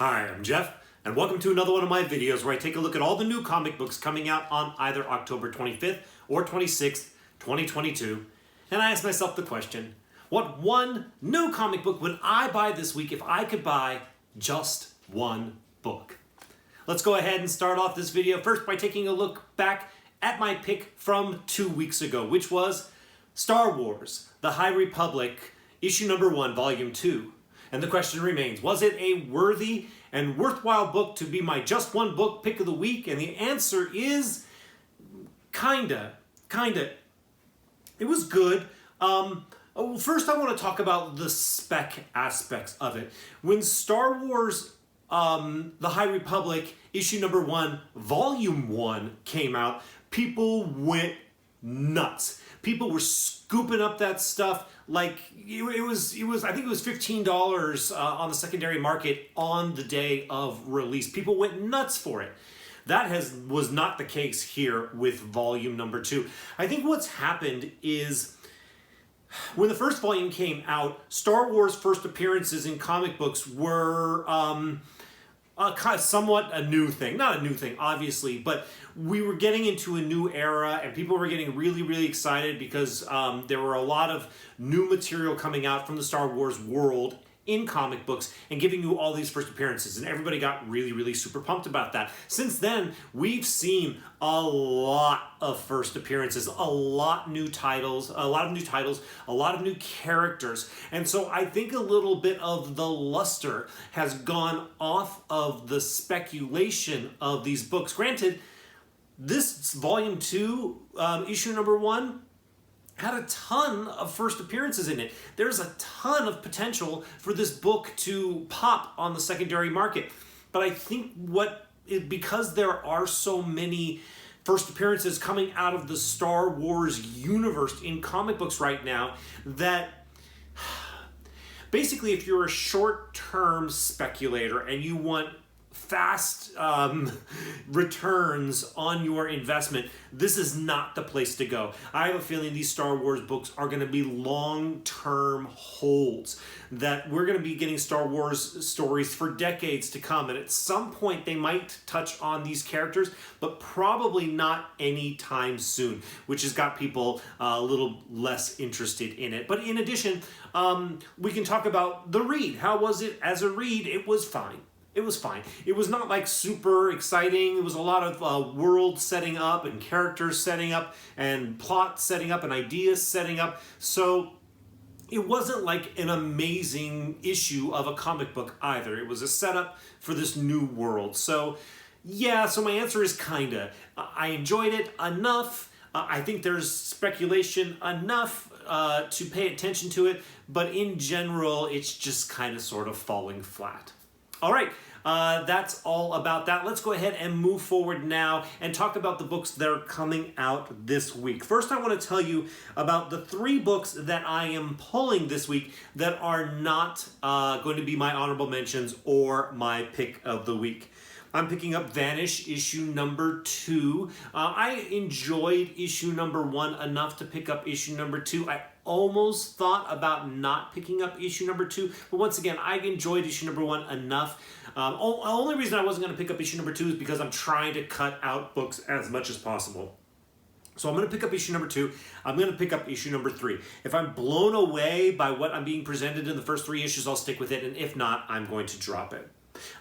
Hi, I'm Jeff, and welcome to another one of my videos where I take a look at all the new comic books coming out on either October 25th or 26th, 2022, and I ask myself the question, what one new comic book would I buy this week if I could buy just one book? Let's go ahead and start off this video first by taking a look back at my pick from 2 weeks ago, which was Star Wars: The High Republic, issue number 1, volume 2. And the question remains, was it a worthy and worthwhile book to be my just one book pick of the week? And the answer is kinda. It was good. First I want to talk about the spec aspects of it. When Star Wars The High Republic issue number 1, volume 1 came out, people went nuts. People were scooping up that stuff like it was I think it was $15 on the secondary market on the day of release. People went nuts for it. That was not the case here with volume number 2. I think what's happened is when the first volume came out, Star Wars first appearances in comic books were somewhat a new thing. Not a new thing, obviously, but we were getting into a new era and people were getting really excited because there were a lot of new material coming out from the Star Wars world in comic books and giving you all these first appearances, and everybody got really super pumped about that. Since then, we've seen a lot of first appearances, a lot of new titles, a lot of new characters, and so I think a little bit of the luster has gone off of the speculation of these books. Granted, this volume 2, issue number 1, had a ton of first appearances in it. There's a ton of potential for this book to pop on the secondary market. But I think because there are so many first appearances coming out of the Star Wars universe in comic books right now, that basically if you're a short-term speculator and you want fast returns on your investment, this is not the place to go. I have a feeling these Star Wars books are going to be long-term holds, that we're going to be getting Star Wars stories for decades to come, and at some point they might touch on these characters, but probably not anytime soon, which has got people a little less interested in it. But in addition, we can talk about the read. How was it as a read? It was fine. It was fine. It was not like super exciting. It was a lot of world setting up and characters setting up and plot setting up and ideas setting up. So it wasn't like an amazing issue of a comic book either. It was a setup for this new world. So yeah, so my answer is kinda. I enjoyed it enough. I think there's speculation enough to pay attention to it. But in general, it's just kind of sort of falling flat. All right, that's all about that. Let's go ahead and move forward now and talk about the books that are coming out this week. First, I want to tell you about the 3 books that I am pulling this week that are not going to be my honorable mentions or my pick of the week. I'm picking up Vanish issue number 2. I enjoyed issue number 1 enough to pick up issue number 2. I almost thought about not picking up issue number 2, but once again, I enjoyed issue number 1 enough. Only reason I wasn't going to pick up issue number 2 is because I'm trying to cut out books as much as possible. So I'm going to pick up issue number 2. I'm going to pick up issue number 3. If I'm blown away by what I'm being presented in the first 3 issues, I'll stick with it, and if not, I'm going to drop it.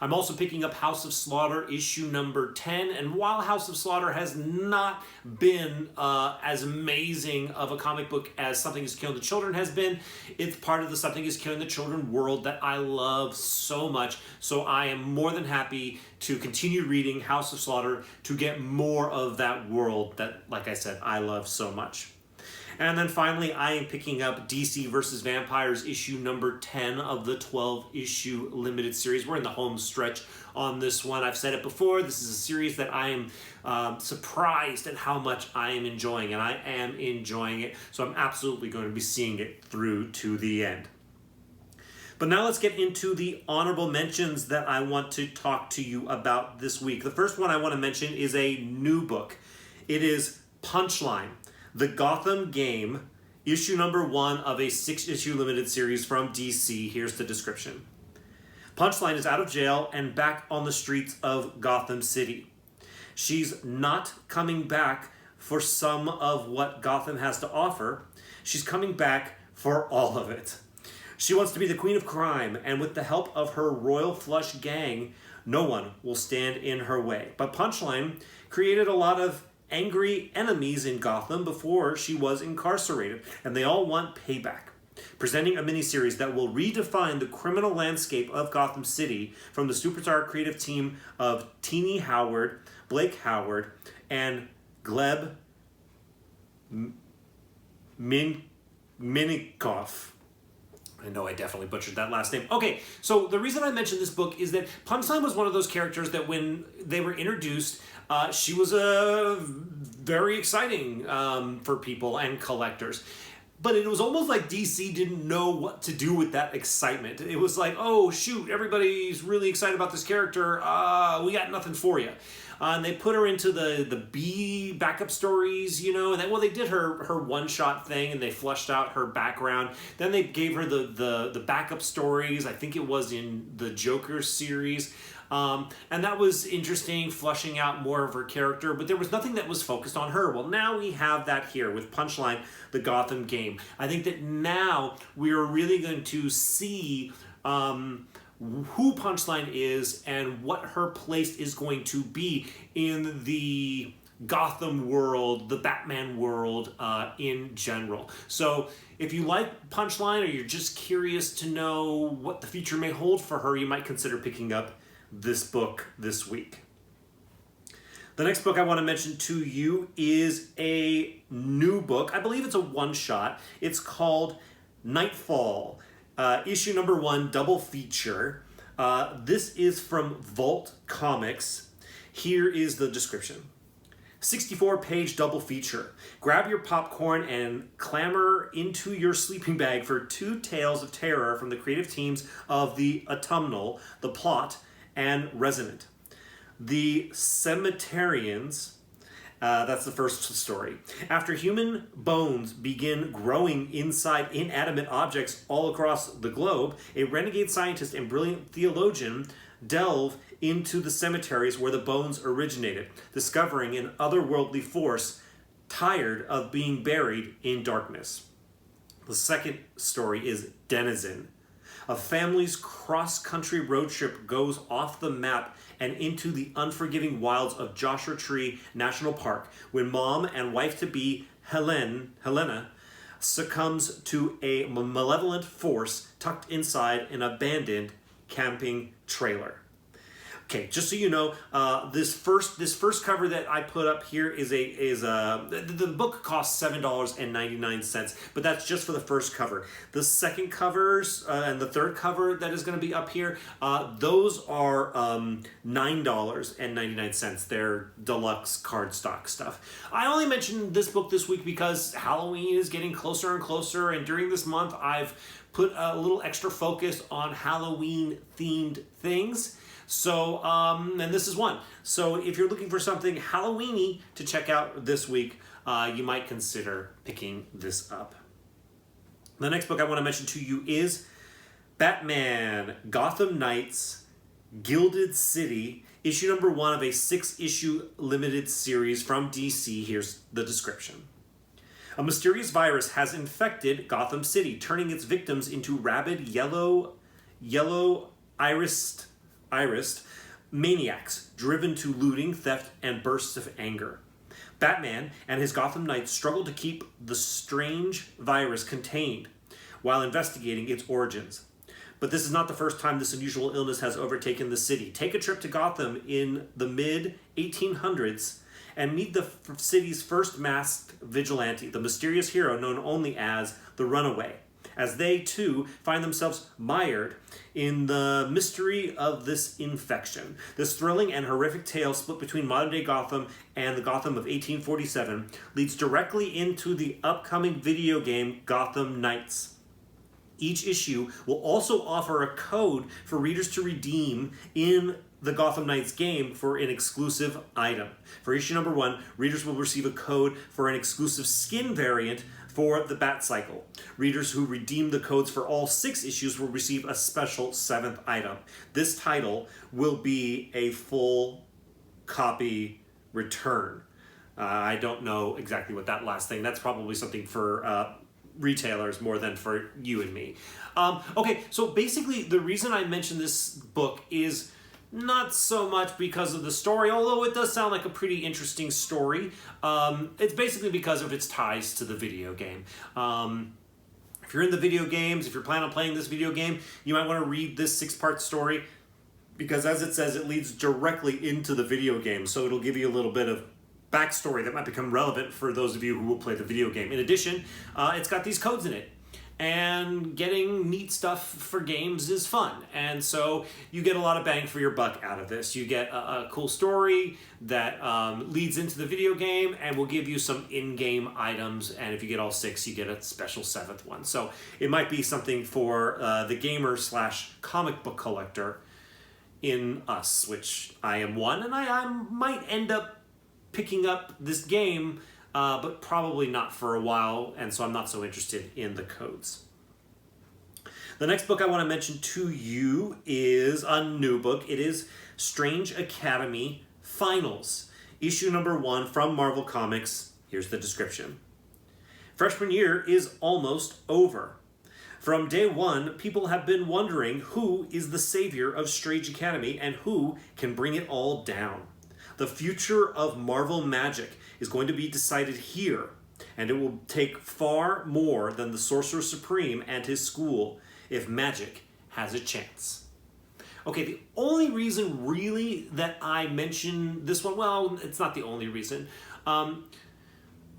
I'm also picking up House of Slaughter issue number 10, and while House of Slaughter has not been as amazing of a comic book as Something is Killing the Children has been, it's part of the Something is Killing the Children world that I love so much, so I am more than happy to continue reading House of Slaughter to get more of that world that, like I said, I love so much. And then finally, I am picking up DC vs. Vampires issue number 10 of the 12-issue limited series. We're in the home stretch on this one. I've said it before, this is a series that I am surprised at how much I am enjoying, and I am enjoying it, so I'm absolutely going to be seeing it through to the end. But now let's get into the honorable mentions that I want to talk to you about this week. The first one I want to mention is a new book. It is Punchline: The Gotham Game, issue number 1 of a 6-issue limited series from DC. Here's the description. Punchline is out of jail and back on the streets of Gotham City. She's not coming back for some of what Gotham has to offer. She's coming back for all of it. She wants to be the queen of crime, and with the help of her Royal Flush gang, no one will stand in her way. But Punchline created a lot of angry enemies in Gotham before she was incarcerated, and they all want payback. Presenting a miniseries that will redefine the criminal landscape of Gotham City from the superstar creative team of Teenie Howard, Blake Howard, and Gleb Minikoff. I know I definitely butchered that last name. Okay, so the reason I mentioned this book is that Punchline was one of those characters that when they were introduced, she was very exciting for people and collectors. But it was almost like DC didn't know what to do with that excitement. It was like, oh shoot, everybody's really excited about this character. We got nothing for you. And they put her into the B backup stories, you know, and then, well, they did her one-shot thing and they fleshed out her background. Then they gave her the backup stories. I think it was in the Joker series. And that was interesting, fleshing out more of her character, but there was nothing that was focused on her. Well, now we have that here with Punchline, the Gotham game. I think that now we are really going to see who Punchline is and what her place is going to be in the Gotham world, the Batman world in general. So if you like Punchline or you're just curious to know what the future may hold for her, you might consider picking up this book this week. The next book I want to mention to you is a new book. I believe it's a one-shot. It's called Nightfall, issue number 1, double feature. This is from Vault Comics. Here is the description. 64-page double feature. Grab your popcorn and clamber into your sleeping bag for 2 tales of terror from the creative teams of The Autumnal, The Plot, and Resonant. The Cemeterians, that's the first story. After human bones begin growing inside inanimate objects all across the globe, a renegade scientist and brilliant theologian delve into the cemeteries where the bones originated, discovering an otherworldly force tired of being buried in darkness. The second story is Denizen. A family's cross-country road trip goes off the map and into the unforgiving wilds of Joshua Tree National Park when mom and wife-to-be Helena succumbs to a malevolent force tucked inside an abandoned camping trailer. Okay, just so you know, this first cover that I put up here is the book costs $7.99, but that's just for the first cover. The second covers and the third cover that is going to be up here, those are $9.99. They're deluxe cardstock stuff. I only mentioned this book this week because Halloween is getting closer and closer, and during this month I've put a little extra focus on Halloween themed things. So, and this is one. So if you're looking for something Halloween-y to check out this week, you might consider picking this up. The next book I want to mention to you is Batman Gotham Knights, Gilded City, issue number 1 of a 6-issue limited series from DC. Here's the description. A mysterious virus has infected Gotham City, turning its victims into rabid yellow irised maniacs driven to looting, theft, and bursts of anger. Batman and his Gotham Knights struggle to keep the strange virus contained while investigating its origins. But this is not the first time this unusual illness has overtaken the city. Take a trip to Gotham in the mid-1800s and meet the city's first masked vigilante, the mysterious hero known only as the Runaway, as they, too, find themselves mired in the mystery of this infection. This thrilling and horrific tale, split between modern-day Gotham and the Gotham of 1847, leads directly into the upcoming video game Gotham Knights. Each issue will also offer a code for readers to redeem in the Gotham Knights game for an exclusive item. For issue number 1, readers will receive a code for an exclusive skin variant for the Bat Cycle. Readers who redeem the codes for all 6 issues will receive a special 7th item. This title will be a full copy return. I don't know exactly what that last thing, that's probably something for retailers more than for you and me. Okay, so basically the reason I mentioned this book is not so much because of the story, although it does sound like a pretty interesting story. It's basically because of its ties to the video game. If you're in the video games, if you're planning on playing this video game, you might want to read this 6-part story because, as it says, it leads directly into the video game. So it'll give you a little bit of backstory that might become relevant for those of you who will play the video game. In addition, it's got these codes in it. And getting neat stuff for games is fun. And so you get a lot of bang for your buck out of this. You get a cool story that leads into the video game and will give you some in-game items. And if you get all 6, you get a special 7th one. So it might be something for the gamer / comic book collector in us, which I am one. And I might end up picking up this game, but probably not for a while, and so I'm not so interested in the codes. The next book I want to mention to you is a new book. It is Strange Academy Finals, issue number 1 from Marvel Comics. Here's the description. Freshman year is almost over. From day 1, people have been wondering who is the savior of Strange Academy and who can bring it all down. The future of Marvel magic is going to be decided here, and it will take far more than the Sorcerer Supreme and his school if magic has a chance. Okay, the only reason really that I mention this one, well, it's not the only reason.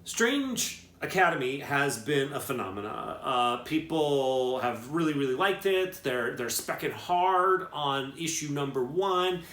Strange Academy has been a phenomena. People have really liked it. They're specking hard on issue number 1.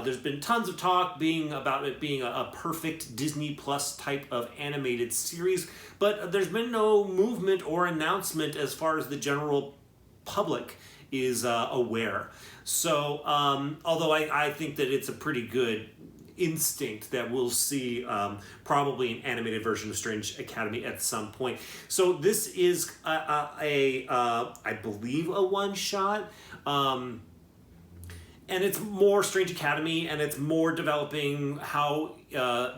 There's been tons of talk about it being a perfect Disney Plus type of animated series, but there's been no movement or announcement as far as the general public is aware. So, although I think that it's a pretty good instinct that we'll see probably an animated version of Strange Academy at some point. So this is I believe a one-shot, and it's more Strange Academy, and it's more developing how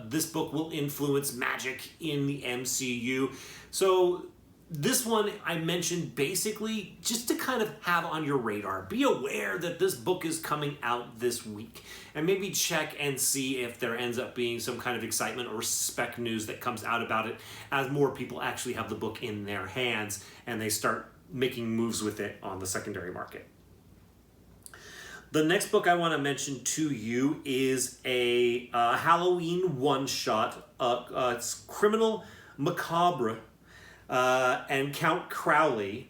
this book will influence magic in the MCU. So this one I mentioned basically just to kind of have on your radar. Be aware that this book is coming out this week, and maybe check and see if there ends up being some kind of excitement or spec news that comes out about it as more people actually have the book in their hands and they start making moves with it on the secondary market. The next book I want to mention to you is a Halloween one-shot. It's Criminal Macabre and Count Crowley.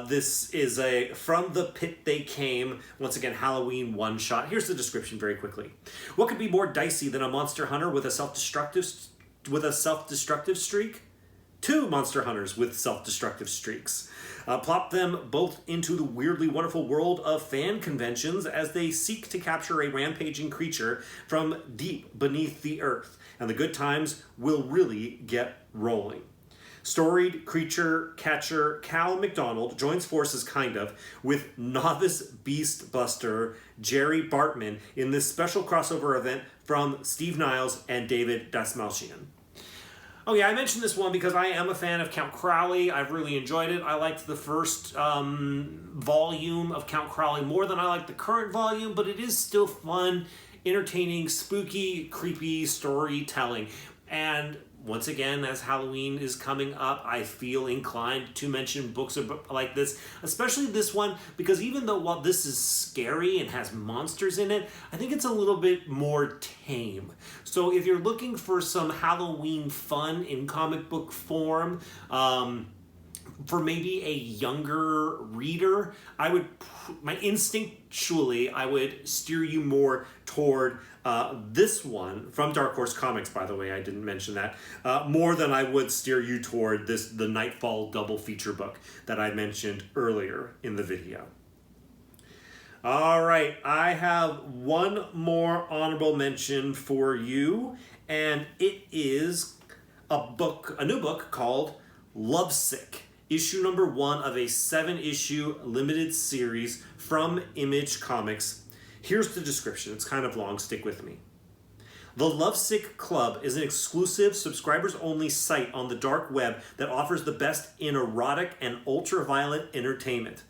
This is a From the Pit They Came, once again, Halloween one-shot. Here's the description very quickly. What could be more dicey than a monster hunter with a self-destructive streak? 2 monster hunters with self-destructive streaks. Plop them both into the weirdly wonderful world of fan conventions as they seek to capture a rampaging creature from deep beneath the earth. And the good times will really get rolling. Storied creature catcher Cal McDonald joins forces, with novice beast buster Jerry Bartman in this special crossover event from Steve Niles and David Dastmalchian. Oh yeah, I mentioned this one because I am a fan of Count Crowley. I've really enjoyed it. I liked the first volume of Count Crowley more than I like the current volume, but it is still fun, entertaining, spooky, creepy storytelling. And once again, as Halloween is coming up, I feel inclined to mention books like this, especially this one, because even though while this is scary and has monsters in it, I think it's a little bit more tame. So if you're looking for some Halloween fun in comic book form, for maybe a younger reader, I would steer you more toward this one from Dark Horse Comics, by the way, I didn't mention that, more than I would steer you toward the Nightfall double feature book that I mentioned earlier in the video. All right, I have one more honorable mention for you, and it is a new book called Lovesick, issue number 1 of a 7-issue limited series from Image Comics. Here's the description. It's kind of long. Stick with me. The Lovesick Club is an exclusive, subscribers-only site on the dark web that offers the best in erotic and ultraviolet entertainment.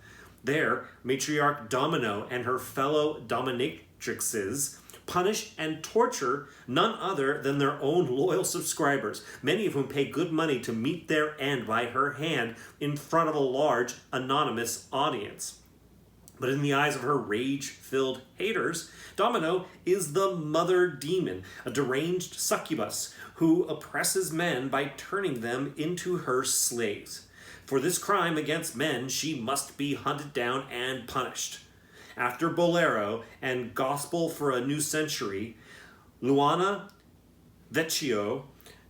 There, matriarch Domino and her fellow dominatrixes punish and torture none other than their own loyal subscribers, many of whom pay good money to meet their end by her hand in front of a large, anonymous audience. But in the eyes of her rage-filled haters, Domino is the mother demon, a deranged succubus who oppresses men by turning them into her slaves. For this crime against men, she must be hunted down and punished. After Bolero and Gospel for a New Century, Luana Vecchio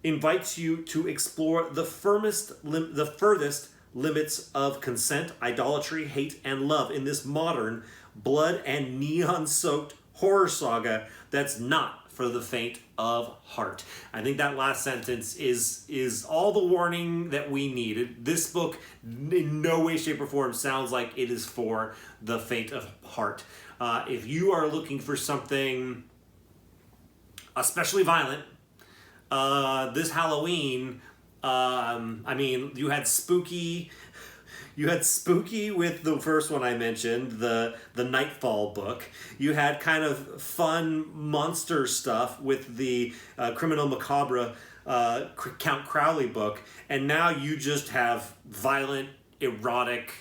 invites you to explore the furthest limits of consent, idolatry, hate, and love in this modern, blood and neon-soaked horror saga that's not for the faint of heart. I think that last sentence is all the warning that we needed. This book in no way, shape, or form sounds like it is for the faint of heart. If you are looking for something especially violent, this Halloween, you had spooky with the first one I mentioned, the Nightfall book. You had kind of fun monster stuff with the Criminal Macabre Count Crowley book, and now you just have violent, erotic,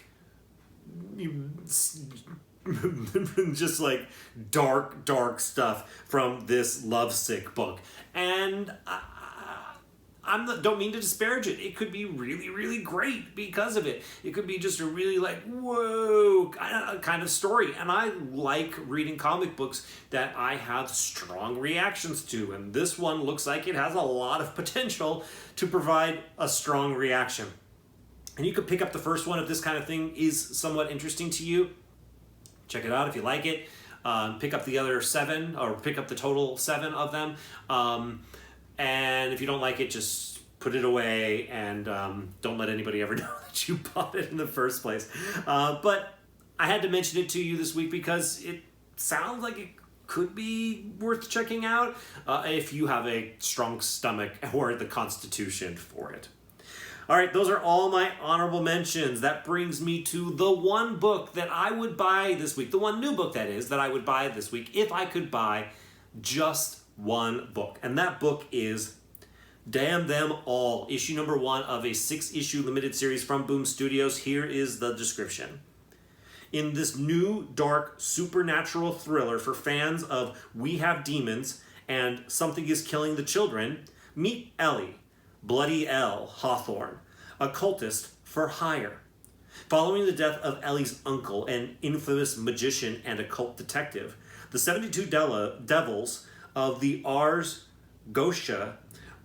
just like dark stuff from this Lovesick book. And don't mean to disparage it. It could be really, really great because of it. It could be just a really whoa kind of story. And I like reading comic books that I have strong reactions to. And this one looks like it has a lot of potential to provide a strong reaction. And you could pick up the first one if this kind of thing is somewhat interesting to you. Check it out if you like it. Pick up the other 7, or pick up the total 7 of them. And if you don't like it, just put it away and don't let anybody ever know that you bought it in the first place. But I had to mention it to you this week because it sounds like it could be worth checking out if you have a strong stomach or the constitution for it. All right, those are all my honorable mentions. That brings me to the one book that I would buy this week, the one new book that is, that I would buy this week if I could buy just one book. And that book is Damn Them All, issue number 1 of a 6-issue limited series from Boom Studios. Here is the description. In this new, dark, supernatural thriller for fans of We Have Demons and Something is Killing the Children, meet Ellie, Bloody Elle Hawthorne, a cultist for hire. Following the death of Ellie's uncle, an infamous magician and occult detective, the 72 devils of the Ars Goetia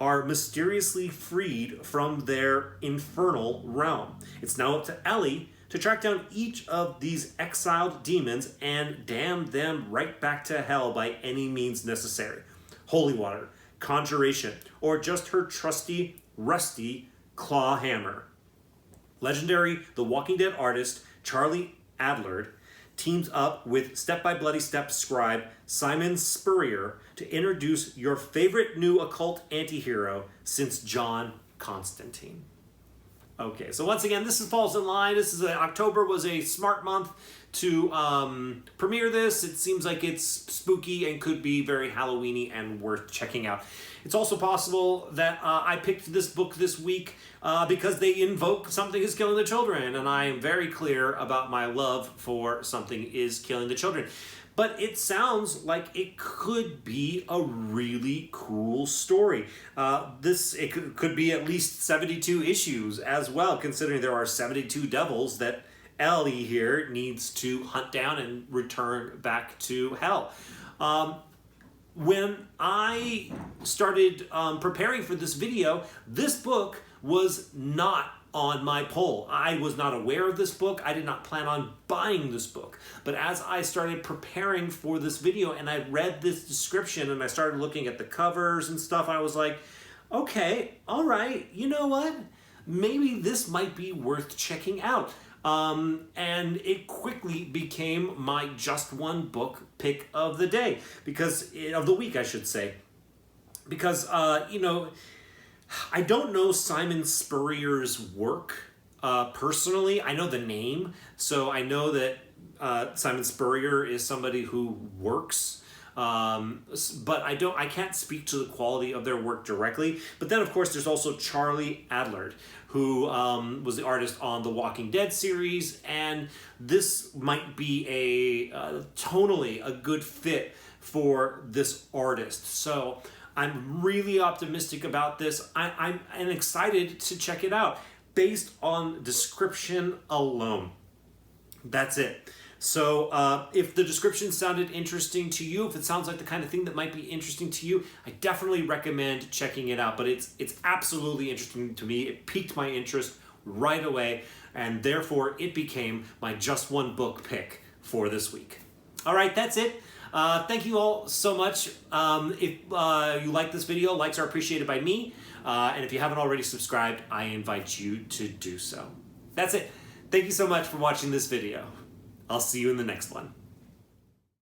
are mysteriously freed from their infernal realm. It's now up to Ellie to track down each of these exiled demons and damn them right back to hell by any means necessary. Holy water, conjuration, or just her trusty, rusty claw hammer. Legendary The Walking Dead artist Charlie Adlard teams up with Step by Bloody Step scribe Simon Spurrier to introduce your favorite new occult antihero since John Constantine. Okay, so once again, this falls in line. October was a smart month to premiere this. It seems like it's spooky and could be very Halloween-y and worth checking out. It's also possible that I picked this book this week because they invoke Something is Killing the Children, and I am very clear about my love for Something is Killing the Children. But it sounds like it could be a really cool story. It could be at least 72 issues as well, considering there are 72 devils that Ellie here needs to hunt down and return back to hell. When I started preparing for this video, this book was not on my poll. I was not aware of this book. I did not plan on buying this book. But as I started preparing for this video and I read this description and I started looking at the covers and stuff, I was like, okay, all right, you know what? maybe this might be worth checking out. And it quickly became my just one book pick of the day, of the week, I should say. Because, I don't know Simon Spurrier's work personally. I know the name, so I know that Simon Spurrier is somebody who works, but I can't speak to the quality of their work directly. But then, of course, there's also Charlie Adlard, who was the artist on the Walking Dead series, and this might be tonally a good fit for this artist. So I'm really optimistic about this. I'm excited to check it out based on description alone. That's it. So if the description sounded interesting to you, if it sounds like the kind of thing that might be interesting to you, I definitely recommend checking it out. But it's absolutely interesting to me. It piqued my interest right away, and therefore it became my just one book pick for this week. All right, that's it. Thank you all so much. If you like this video, likes are appreciated by me. And if you haven't already subscribed, I invite you to do so. That's it. Thank you so much for watching this video. I'll see you in the next one.